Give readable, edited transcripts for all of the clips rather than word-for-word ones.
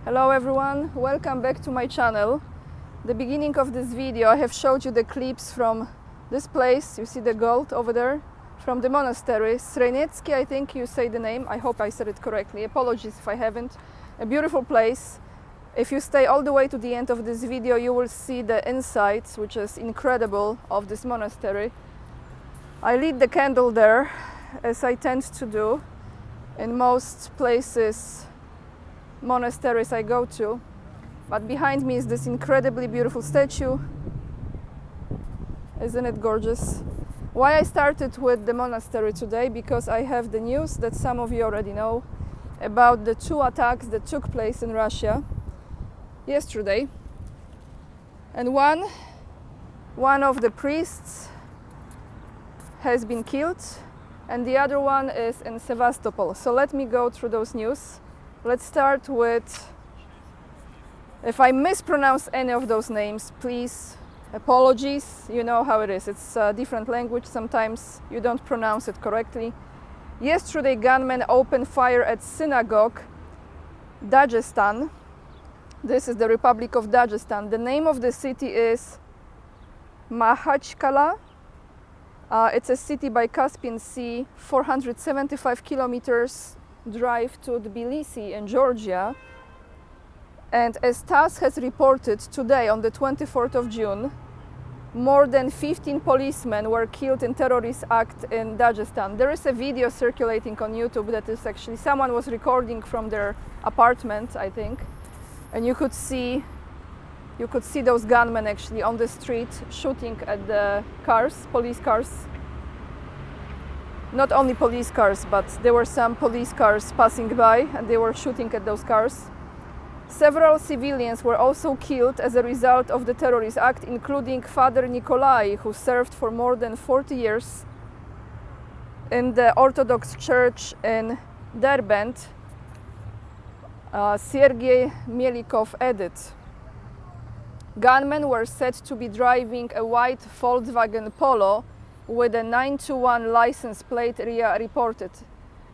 Hello everyone, welcome back to my channel. The beginning of this video I have showed you the clips from this place. You see the gold over there, from the monastery Sreniecki, I think you say the name. I hope I said it correctly. Apologies if I haven't. A beautiful place. If you stay all the way to the end of this video, you will see the insides, which is incredible, of this monastery. I lit the candle there, as I tend to do in most places, monasteries I go to. But behind me is this incredibly beautiful statue. Isn't it gorgeous? Why I started with the monastery today? Because I have the news that some of you already know about the two attacks that took place in Russia yesterday. And one of the priests has been killed, and the other one is in Sevastopol. So let me go through those news. Let's start with, if I mispronounce any of those names, please, apologies. You know how it is. It's a different language. Sometimes you don't pronounce it correctly. Yesterday, gunmen opened fire at synagogue, Dagestan. This is the Republic of Dagestan. The name of the city is Makhachkala. It's a city by Caspian Sea, 475 kilometers drive to Tbilisi in Georgia. And as TASS has reported today, on the 24th of June, more than 15 policemen were killed in terrorist act in Dagestan. There is a video circulating on YouTube that is actually, someone was recording from their apartment, I think. And you could see those gunmen actually on the street shooting at the cars, police cars. Not only police cars, but there were some police cars passing by and they were shooting at those cars. Several civilians were also killed as a result of the terrorist act, including Father Nikolai, who served for more than 40 years in the Orthodox Church in Derbent. Sergei Melikov added. Gunmen were said to be driving a white Volkswagen Polo with a 921 license plate, RIA reported.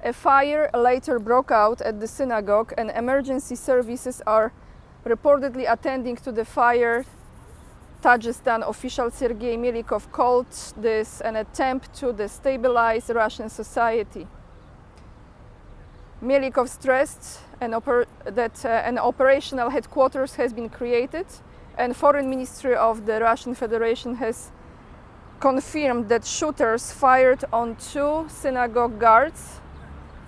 A fire later broke out at the synagogue, and emergency services are reportedly attending to the fire. Dagestan official Sergei Melikov called this an attempt to destabilize Russian society. Melikov stressed that an operational headquarters has been created, and Foreign Ministry of the Russian Federation has confirmed that shooters fired on two synagogue guards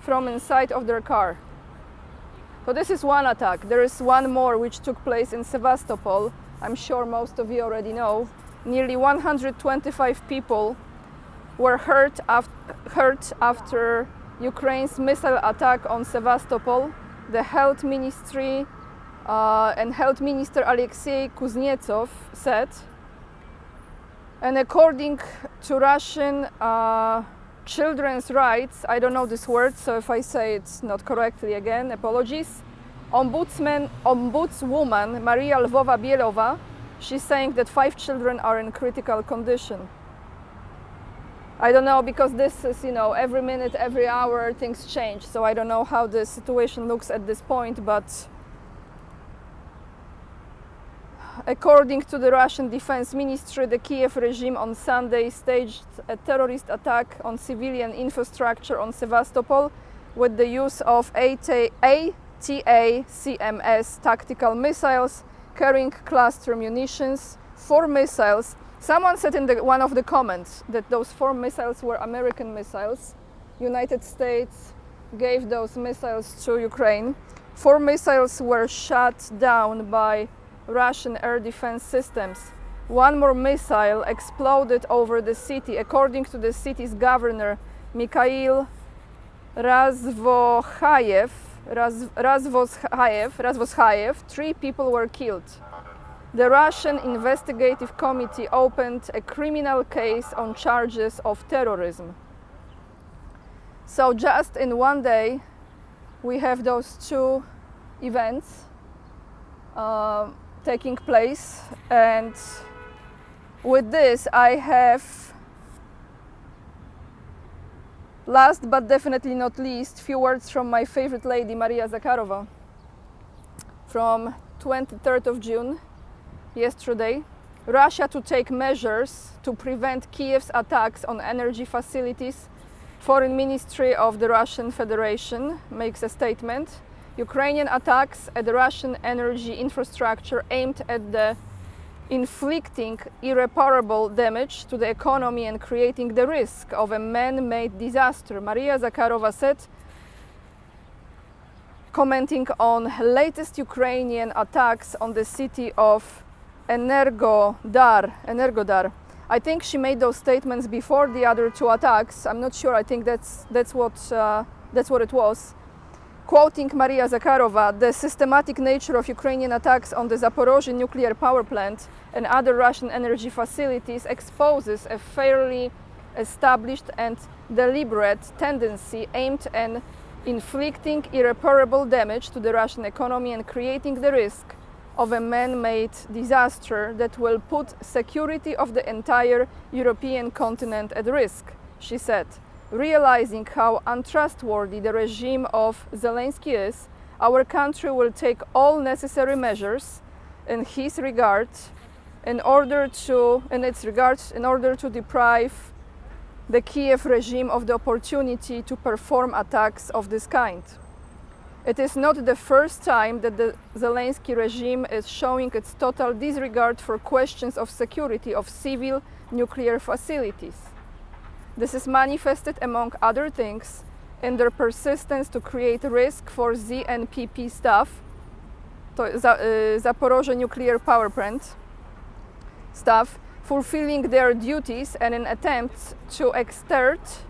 from inside of their car. So this is one attack. There is one more which took place in Sevastopol. I'm sure most of you already know. Nearly 125 people were hurt after Ukraine's missile attack on Sevastopol. The health ministry and Health Minister Alexei Kuznetsov said. And according to Russian children's rights, I don't know this word, so if I say it not correctly again, apologies. Ombudswoman Maria Lvova-Bielova, she's saying that 5 children are in critical condition. I don't know, because this is, every minute, every hour things change, so I don't know how the situation looks at this point, but according to the Russian Defense Ministry, the Kiev regime on Sunday staged a terrorist attack on civilian infrastructure on Sevastopol with the use of ATACMS tactical missiles carrying cluster munitions. 4 missiles. Someone said in one of the comments that those 4 missiles were American missiles. United States gave those missiles to Ukraine. 4 missiles were shot down by Russian air defense systems. 1 more missile exploded over the city. According to the city's governor, Mikhail Razvozhayev, 3 people were killed. The Russian investigative committee opened a criminal case on charges of terrorism. So just in one day, we have those 2 events taking place, and with this I have, last but definitely not least, few words from my favorite lady, Maria Zakharova. from 23rd of June, yesterday, Russia to take measures to prevent Kiev's attacks on energy facilities. Foreign Ministry of the Russian Federation makes a statement. Ukrainian attacks at the Russian energy infrastructure aimed at the inflicting irreparable damage to the economy and creating the risk of a man-made disaster. Maria Zakharova said, commenting on latest Ukrainian attacks on the city of Energodar. I think she made those statements before the other two attacks. I'm not sure. I think that's what it was. Quoting Maria Zakharova, the systematic nature of Ukrainian attacks on the Zaporozhye nuclear power plant and other Russian energy facilities exposes a fairly established and deliberate tendency aimed at inflicting irreparable damage to the Russian economy and creating the risk of a man-made disaster that will put security of the entire European continent at risk, she said. Realizing how untrustworthy the regime of Zelensky is, our country will take all necessary measures in its regard in order to deprive the Kiev regime of the opportunity to perform attacks of this kind. It is not the first time that the Zelensky regime is showing its total disregard for questions of security of civil nuclear facilities. This is manifested, among other things, in their persistence to create risk for ZNPP staff, Zaporozhye nuclear power plant staff, fulfilling their duties and in attempts to exert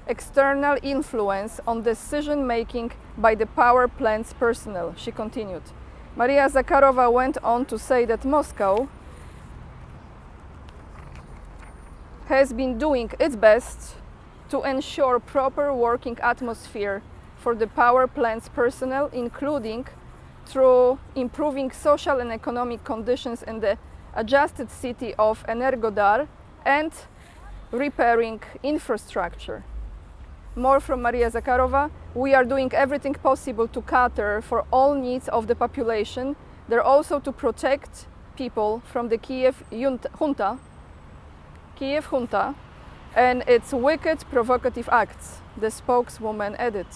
external influence on decision-making by the power plant's personnel, she continued. Maria Zakharova went on to say that Moscow has been doing its best to ensure proper working atmosphere for the power plant's personnel, including through improving social and economic conditions in the adjusted city of Energodar and repairing infrastructure. More from Maria Zakharova. We are doing everything possible to cater for all needs of the population. They're also to protect people from the Kiev junta and its wicked, provocative acts, the spokeswoman added.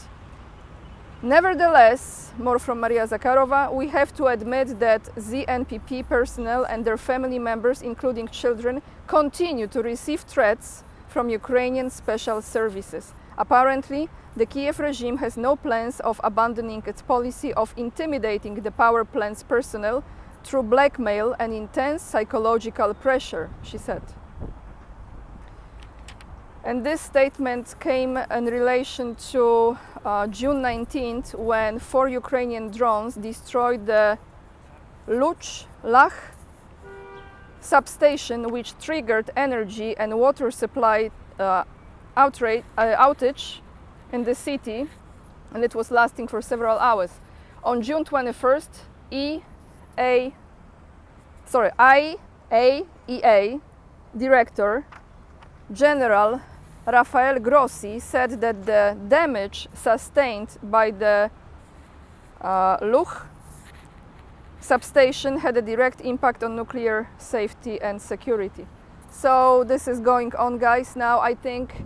Nevertheless, more from Maria Zakharova, we have to admit that ZNPP personnel and their family members, including children, continue to receive threats from Ukrainian special services. Apparently, the Kiev regime has no plans of abandoning its policy of intimidating the power plant's personnel through blackmail and intense psychological pressure, she said. And this statement came in relation to June 19th, when 4 Ukrainian drones destroyed the Lach substation, which triggered energy and water supply outage in the city, and it was lasting for several hours. On June 21st, IAEA Director General Rafael Grossi said that the damage sustained by the Lach substation had a direct impact on nuclear safety and security. So this is going on, guys. Now I think,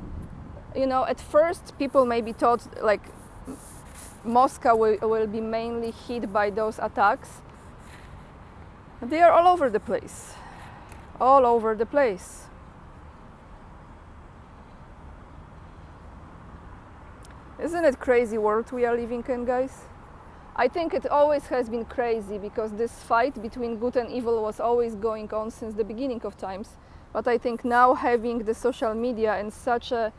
at first people maybe thought like Moscow will be mainly hit by those attacks. They are all over the place. All over the place. Isn't it crazy world we are living in, guys? I think it always has been crazy because this fight between good and evil was always going on since the beginning of times. But I think now having the social media and such a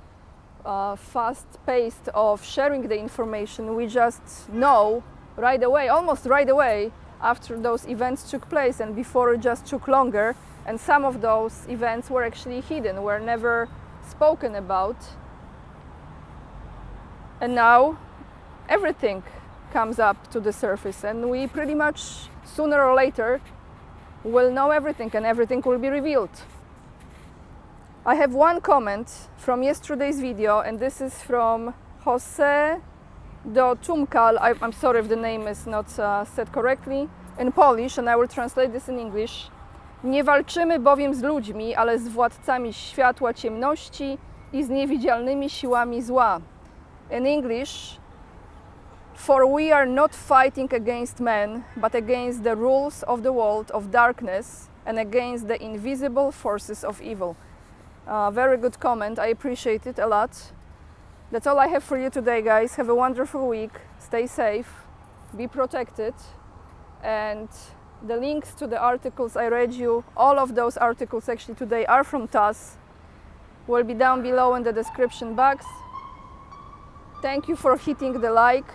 fast pace of sharing the information, we just know right away, almost right away, after those events took place, and before it just took longer. And some of those events were actually hidden, were never spoken about. And now everything comes up to the surface, and we pretty much sooner or later will know everything, and everything will be revealed. I have one comment from yesterday's video, and this is from Jose do Tumkal, I'm sorry if the name is not said correctly, in Polish, and I will translate this in English. Nie walczymy bowiem z ludźmi, ale z władcami światła ciemności i z niewidzialnymi siłami zła. In English, for we are not fighting against men, but against the rules of the world of darkness and against the invisible forces of evil. Very good comment, I appreciate it a lot. That's all I have for you today, guys. Have a wonderful week, stay safe, be protected, and the links to the articles I read you, all of those articles actually today are from TASS, will be down below in the description box. Thank you for hitting the like,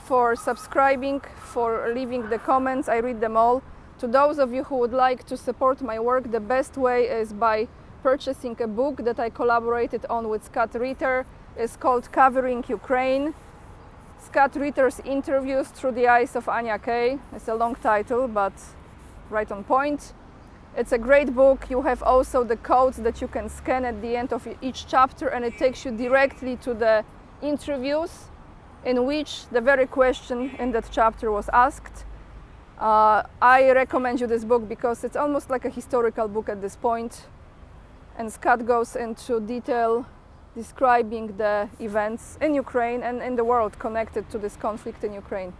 for subscribing, for leaving the comments, I read them all. To those of you who would like to support my work, the best way is by purchasing a book that I collaborated on with Scott Ritter. It's called Covering Ukraine. Scott Ritter's interviews through the eyes of Anya Kay. It's a long title, but right on point. It's a great book. You have also the codes that you can scan at the end of each chapter, and it takes you directly to the interviews in which the very question in that chapter was asked. I recommend you this book because it's almost like a historical book at this point, and Scott goes into detail describing the events in Ukraine and in the world connected to this conflict in Ukraine.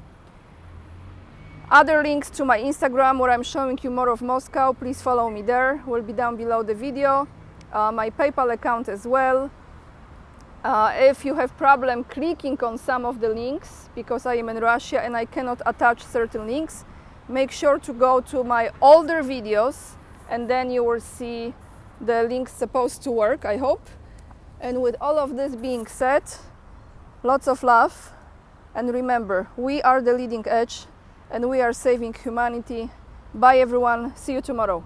Other links to my Instagram, where I'm showing you more of Moscow, please follow me there, will be down below the video. My PayPal account as well. If you have problem clicking on some of the links, because I am in Russia and I cannot attach certain links, make sure to go to my older videos, and then you will see the links supposed to work, I hope. And with all of this being said, lots of love, and remember, we are the leading edge and we are saving humanity. Bye everyone, see you tomorrow.